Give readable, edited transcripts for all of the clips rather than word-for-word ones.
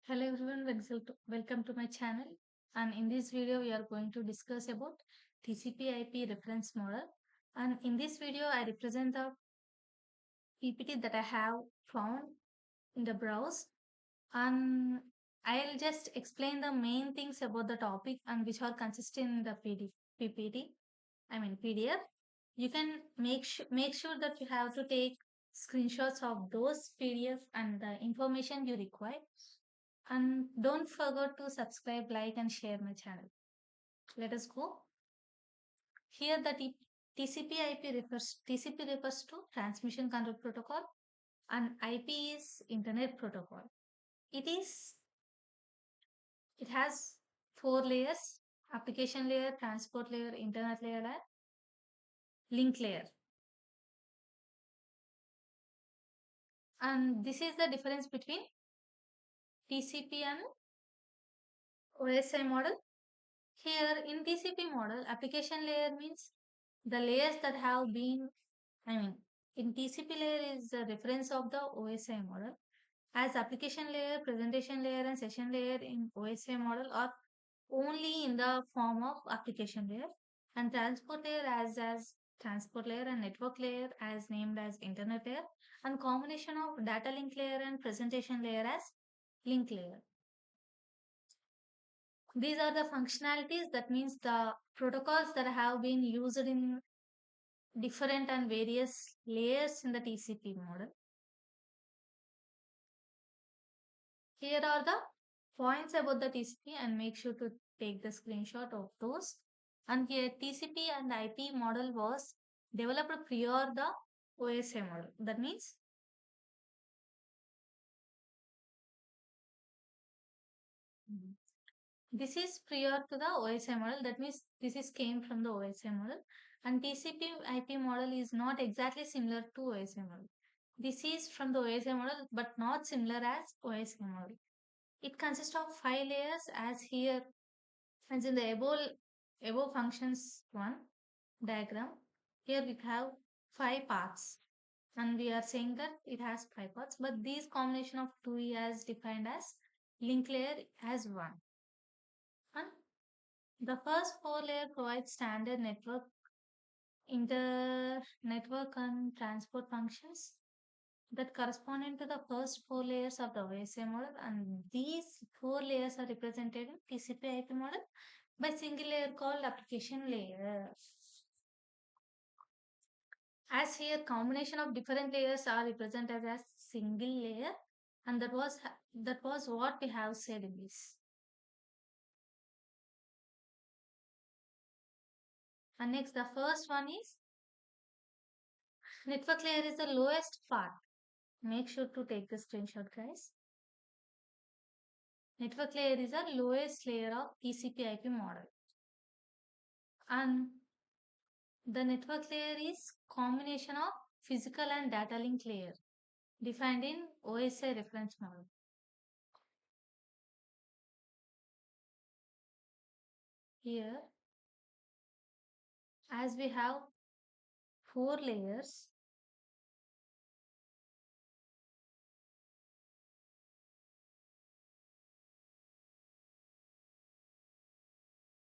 Hello everyone, welcome to my channel. And in this video, we are going to discuss about TCP/IP reference model. And in this video, I represent the PPT that I have found in the browse. And I'll just explain the main things about the topic and which are consistent in the PPT. I mean PDF. You can make sure that you have to take screenshots of those PDF and the information you require. And don't forget to subscribe, like, and share my channel. Let us go. Here the TCP refers to Transmission Control Protocol and IP is Internet Protocol. It has four layers: application layer, transport layer, internet layer, and link layer. And this is the difference between TCP and OSI model. Here in TCP model, application layer means the layers that have been, in TCP layer is the reference of the OSI model. As application layer, presentation layer, and session layer in OSI model are only in the form of application layer, and transport layer as transport layer and network layer as named as internet layer, and combination of data link layer and presentation layer as link layer. These are the functionalities, that means the protocols that have been used in different and various layers in the TCP model. Here are the points about the TCP and make sure to take the screenshot of those. And here TCP and IP model was developed prior the OSI model. That means this is prior to the OSI model. That means this is came from the OSI model. And TCP IP model is not exactly similar to OSI model. This is from the OSI model but not similar as OSI model. It consists of 5 layers as here, as in the above functions 1 diagram. Here we have 5 parts and we are saying that it has 5 parts, but these combination of 2 is defined as link layer as 1. And the first 4 layer provides standard network and transport functions that corresponding to the first 4 layers of the OSI model, and these 4 layers are represented in TCP/IP model by single layer called application layer. As here combination of different layers are represented as single layer, and that was what we have said in this. And next, the first one is network layer is the lowest part. Make sure to take the screenshot, guys. Network layer is the lowest layer of TCP/IP model, and the network layer is combination of physical and data link layer defined in OSI reference model. Here, as we have 4 layers,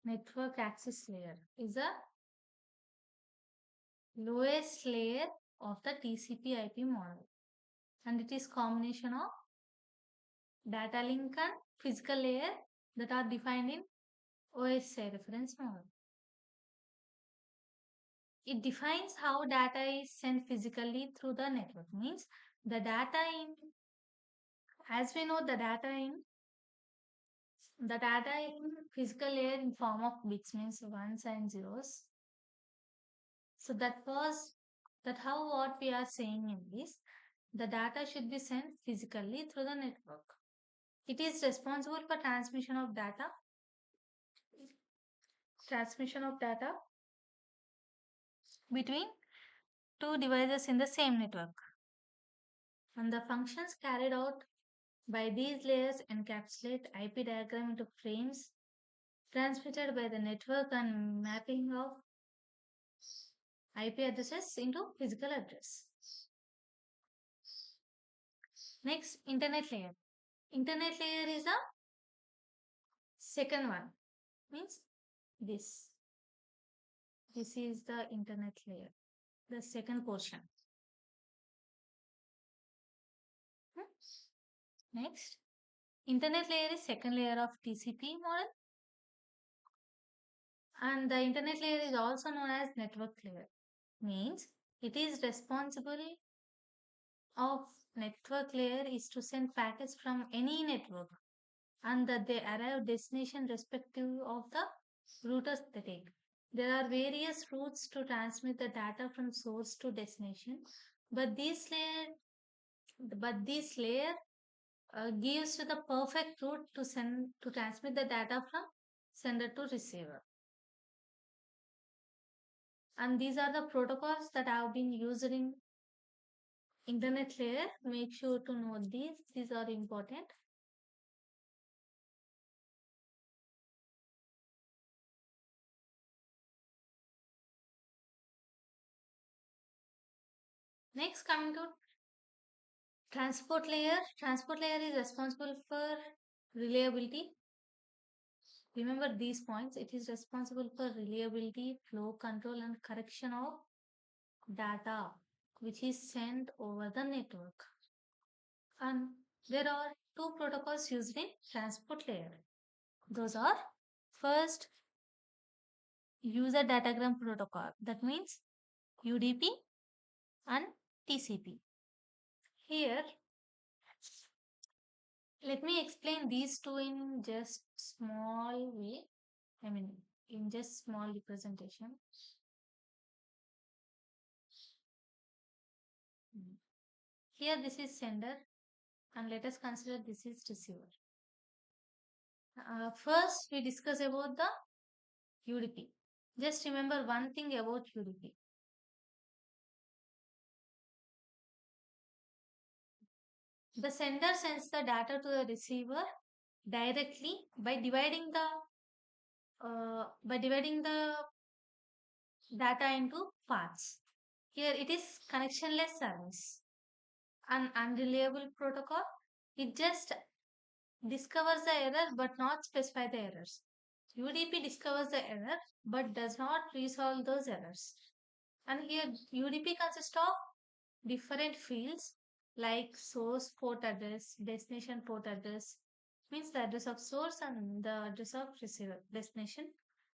network access layer is the lowest layer of the TCP/IP model, and it is combination of data link and physical layer that are defined in OSI reference model. It defines how data is sent physically through the network. Means the data in, as we know, the data in physical layer in form of bits, means ones and zeros. So that how what we are saying in this, the data should be sent physically through the network. It is responsible for transmission of data between two devices in the same network. And the functions carried out by these layers encapsulate IP diagram into frames transmitted by the network and mapping of IP addresses into physical address. Next, internet layer. Internet layer is the second one. Means this. This is the internet layer. The second portion. Hmm? Next. Internet layer is second layer of TCP model, and the internet layer is also known as network layer. Means it is responsible of network layer is to send packets from any network and that they arrive destination respective of the routers they take. There are various routes to transmit the data from source to destination, but this layer gives you the perfect route to transmit the data from sender to receiver. And these are the protocols that have been used in internet layer. Make sure to know these. These are important. Next, coming to transport layer. Transport layer is responsible for reliability. Remember these points. It is responsible for reliability, flow control, and correction of data which is sent over the network. And there are two protocols used in transport layer. Those are first user datagram protocol. That means UDP and TCP. Here, let me explain these two in just small way. I mean, in just small representation. Here, this is sender, and let us consider this is receiver. First, we discuss about the UDP. Just remember one thing about UDP. The sender sends the data to the receiver directly by dividing the data into parts. Here it is connectionless service, an unreliable protocol. It just discovers the error but not specify the errors. UDP discovers the error but does not resolve those errors. And here UDP consists of different fields like source port address, destination port address, means the address of source and the address of receiver destination,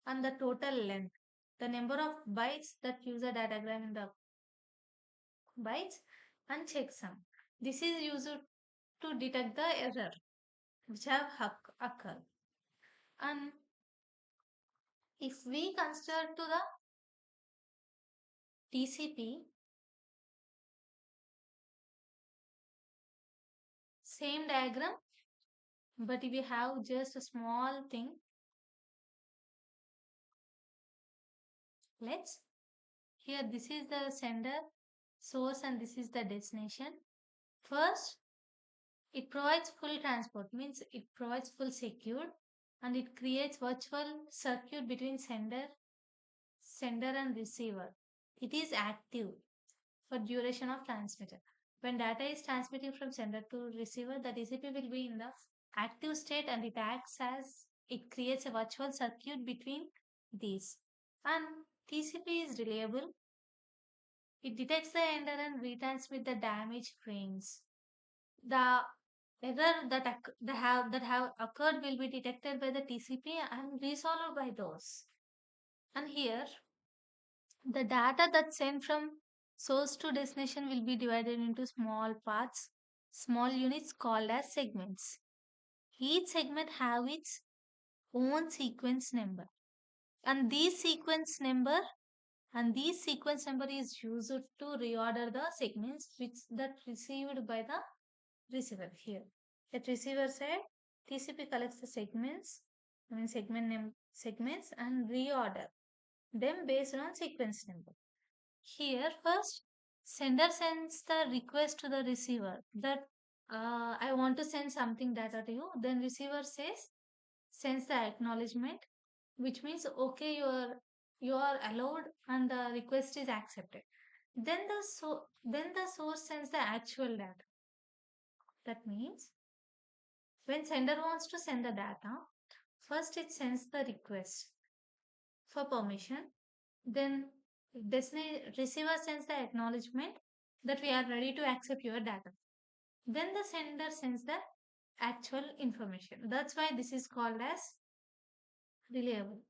and the total length, the number of bytes that user datagram in the bytes, and checksum. This is used to detect the error which have occurred. And if we consider to the TCP, same diagram, but we have just a small thing. Let's here this is the sender source and this is the destination. First, it provides full transport, means it provides full secure, and it creates virtual circuit between sender and receiver. It is active for duration of transmitter. When data is transmitting from sender to receiver, the TCP will be in the active state and it creates a virtual circuit between these. And TCP is reliable. It detects the error and retransmit the damaged frames. The error that have occurred will be detected by the TCP and resolved by those. And here, the data that's sent from source to destination will be divided into small parts, small units called as segments. Each segment have its own sequence number, and these sequence number is used to reorder the segments which that received by the receiver. Here at receiver side, TCP collects the segments and reorder them based on sequence number. Here first, sender sends the request to the receiver that I want to send something data to you. Then receiver sends the acknowledgement, which means okay, you are allowed and the request is accepted. Then the source sends the actual data. That means When sender wants to send the data, first it sends the request for permission. Then receiver sends the acknowledgement that we are ready to accept your data. Then the sender sends the actual information. That's why this is called as reliable.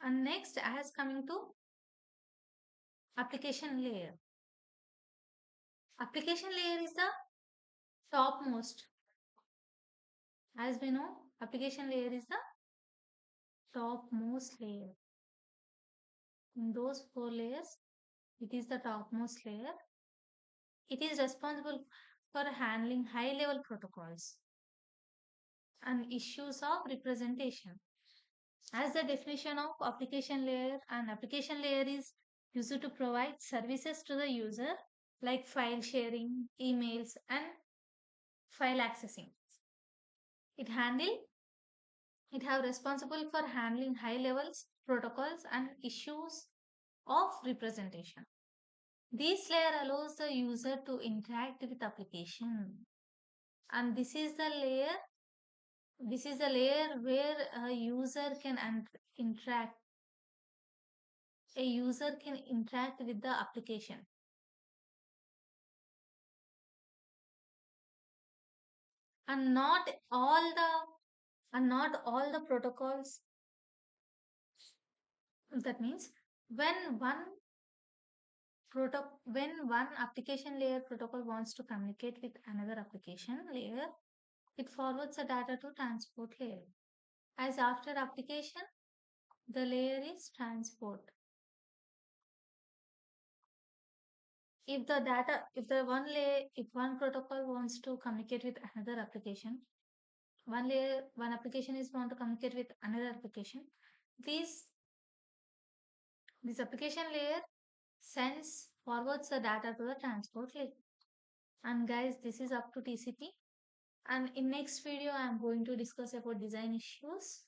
And next, as coming to application layer. Application layer is the topmost. As we know, application layer is the topmost layer. In those four layers, it is the topmost layer. It is responsible for handling high level protocols and issues of representation. As the definition of application layer, an application layer is used to provide services to the user like file sharing, emails, and file accessing. It handle it have responsible for handling high levels protocols and issues of representation. This layer allows the user to interact with application, and this is the layer where interact a user can interact with the application. And not all the protocols. That means when when one application layer protocol wants to communicate with another application layer, it forwards the data to transport layer. As after application, the layer is transport. If one protocol wants to communicate with another application, one application is want to communicate with another application. This this application layer sends forwards the data to the transport layer. And guys, this is up to TCP. And in next video, I'm going to discuss about design issues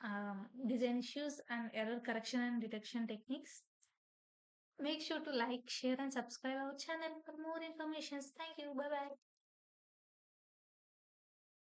and error correction and detection techniques. Make sure to like, share, and subscribe our channel for more information. Thank you. Bye bye.